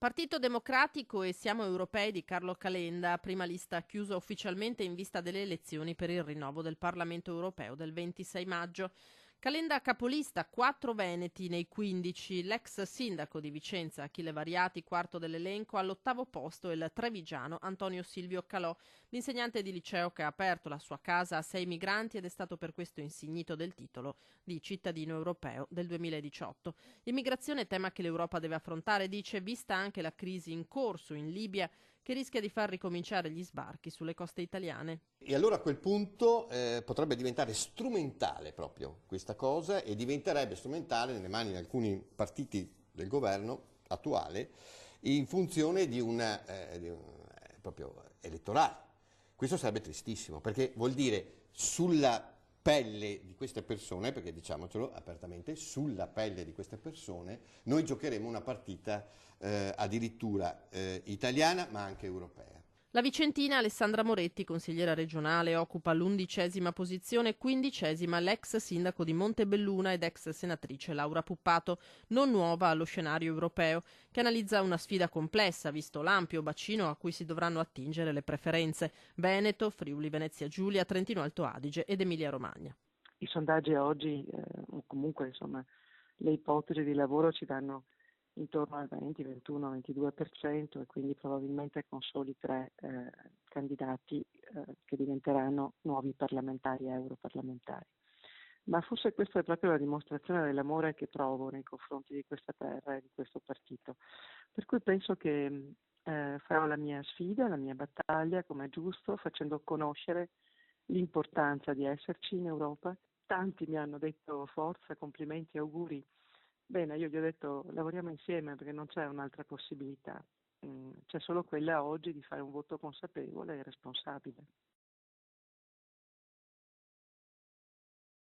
Partito Democratico e Siamo Europei di Carlo Calenda, prima lista chiusa ufficialmente in vista delle elezioni per il rinnovo del Parlamento europeo del 26 maggio. Calenda capolista, 4 veneti nei 15, l'ex sindaco di Vicenza Achille Variati, quarto dell'elenco, all'8° posto il trevigiano Antonio Silvio Calò, l'insegnante di liceo che ha aperto la sua casa a 6 migranti ed è stato per questo insignito del titolo di cittadino europeo del 2018. Immigrazione, tema che l'Europa deve affrontare, dice, vista anche la crisi in corso in Libia che rischia di far ricominciare gli sbarchi sulle coste italiane. E allora a quel punto potrebbe diventare strumentale proprio questa cosa e diventerebbe strumentale nelle mani di alcuni partiti del governo attuale in funzione proprio elettorale. Questo sarebbe tristissimo perché vuol dire sulla pelle di queste persone, perché diciamocelo apertamente, sulla pelle di queste persone noi giocheremo una partita addirittura italiana ma anche europea. La vicentina Alessandra Moretti, consigliera regionale, occupa l'11ª posizione, 15ª l'ex sindaco di Montebelluna ed ex senatrice Laura Puppato, non nuova allo scenario europeo, che analizza una sfida complessa, visto l'ampio bacino a cui si dovranno attingere le preferenze: Veneto, Friuli Venezia Giulia, Trentino Alto Adige ed Emilia Romagna. I sondaggi oggi, o comunque insomma, le ipotesi di lavoro ci danno intorno al 20, 21, 22% e quindi probabilmente con soli 3 candidati che diventeranno nuovi parlamentari e europarlamentari. Ma forse questa è proprio la dimostrazione dell'amore che provo nei confronti di questa terra e di questo partito. Per cui penso che farò la mia sfida, la mia battaglia, come è giusto, facendo conoscere l'importanza di esserci in Europa. Tanti mi hanno detto forza, complimenti, auguri. Bene, io gli ho detto lavoriamo insieme perché non c'è un'altra possibilità. C'è solo quella oggi di fare un voto consapevole e responsabile.